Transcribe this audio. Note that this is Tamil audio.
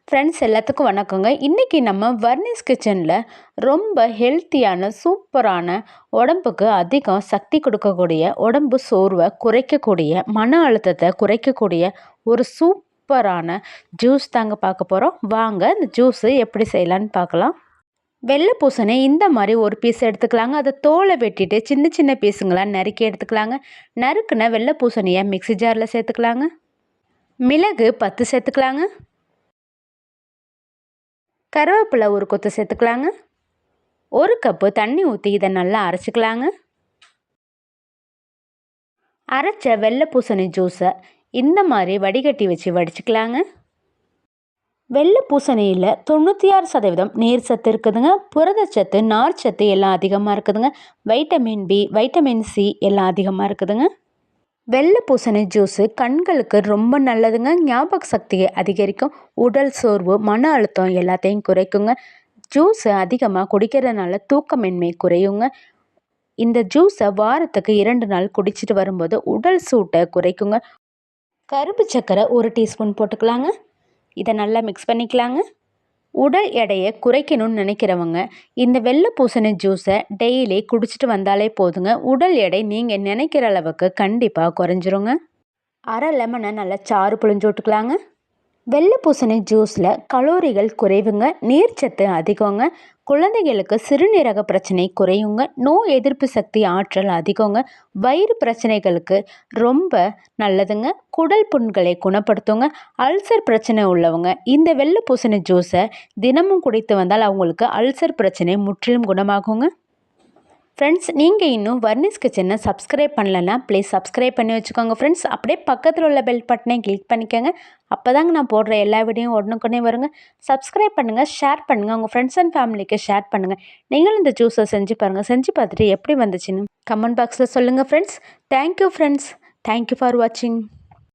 ஃப்ரெண்ட்ஸ் எல்லாத்துக்கும் வணக்கங்க. இன்றைக்கி நம்ம வர்னிஸ் கிச்சனில் ரொம்ப ஹெல்த்தியான சூப்பரான உடம்புக்கு அதிகம் சக்தி கொடுக்கக்கூடிய, உடம்பு சோர்வை குறைக்கக்கூடிய, மன அழுத்தத்தை குறைக்கக்கூடிய ஒரு சூப்பரான ஜூஸ் தாங்க பார்க்க போகிறோம். வாங்க இந்த ஜூஸு எப்படி செய்யலான்னு பார்க்கலாம். வெள்ளை பூசணி இந்த மாதிரி ஒரு பீஸ் எடுத்துக்கலாங்க. அதை தோலை வெட்டிட்டு சின்ன சின்ன பீஸுங்களாக நறுக்கி எடுத்துக்கலாங்க. நறுக்குன வெள்ளை பூசணியை மிக்ஸி ஜாரில் சேர்த்துக்கலாங்க. மிளகு 10 சேர்த்துக்கலாங்க. கருவேப்பிலை ஒரு கொத்து சேர்த்துக்கலாங்க. 1 கப்பு தண்ணி ஊற்றி இதை நல்லா அரைச்சிக்கலாங்க. அரைச்ச வெள்ளை பூசணி ஜூஸை இந்த மாதிரி வடிகட்டி வச்சு வடிச்சுக்கலாங்க. வெள்ளை பூசணியில் 96% நீர் சத்து இருக்குதுங்க. புரதச்சத்து, நார்ச்சத்து எல்லாம் அதிகமாக இருக்குதுங்க. வைட்டமின் பி, வைட்டமின் சி எல்லாம் அதிகமாக இருக்குதுங்க. வெள்ளை பூசணி ஜூஸு கண்களுக்கு ரொம்ப நல்லதுங்க. ஞாபக சக்தியை அதிகரிக்கும், உடல் சோர்வு, மன அழுத்தம் எல்லாத்தையும் குறைக்குங்க. ஜூஸை அதிகமாக குடிக்கிறதுனால தூக்கமின்மை குறையுங்க. இந்த ஜூஸை வாரத்துக்கு 2 நாள் குடிச்சிட்டு வரும்போது உடல் சூட்டை குறைக்குங்க. கரும்பு சர்க்கரை 1 டீஸ்பூன் போட்டுக்கலாங்க. இதை நல்லா மிக்ஸ் பண்ணிக்கலாங்க. உடல் எடையை குறைக்கணும்னு நினைக்கிறவங்க இந்த வெள்ளை பூசணி ஜூஸை டெய்லி குடிச்சிட்டு வந்தாலே போதுங்க. உடல் எடை நீங்கள் நினைக்கிற அளவுக்கு கண்டிப்பாக குறைஞ்சிருங்க. அரை லெமனை நல்லா சாறு புழிஞ்சு விட்டுக்கலாங்க. வெள்ளை பூசணி ஜூஸில் கலோரிகள் குறைவுங்க, நீர்ச்சத்து அதிகங்க. குழந்தைகளுக்கு சிறுநீரக பிரச்சனை குறையுங்க. நோய் எதிர்ப்பு சக்தி ஆற்றல் அதிகங்க. வயிறு பிரச்சனைகளுக்கு ரொம்ப நல்லதுங்க. குடல் புண்களை குணப்படுத்துங்க. அல்சர் பிரச்சனை உள்ளவங்க இந்த வெள்ளை பூசணி ஜூஸை தினமும் குடித்து வந்தால் அவங்களுக்கு அல்சர் பிரச்சனை முற்றிலும் குணமாகுங்க. ஃப்ரெண்ட்ஸ், நீங்கள் இன்னும் வர்னிஸ் கிச்சனை சப்ஸ்கிரைப் பண்ணலன்னா ப்ளீஸ் சப்ஸ்கிரைப் பண்ணி வச்சுக்கோங்க ஃப்ரெண்ட்ஸ். அப்படியே பக்கத்தில் உள்ள பெல் பட்டனையும் கிளிக் பண்ணிக்கோங்க. அப்போ தாங்க நான் போடுற எல்லா வீடியோவும் உடனுக்குடனே வருங்க. சப்ஸ்கிரைப் பண்ணுங்கள், ஷேர் பண்ணுங்கள், உங்கள் ஃப்ரெண்ட்ஸ் அண்ட் ஃபேமிலிக்கு ஷேர் பண்ணுங்கள். நீங்களும் இந்த ஜூஸை செஞ்சு பாருங்கள். செஞ்சு பார்த்துட்டு எப்படி வந்துச்சுன்னு கமெண்ட் பாக்ஸில் சொல்லுங்கள் friends. Thank you friends. Thank you for வாட்சிங்.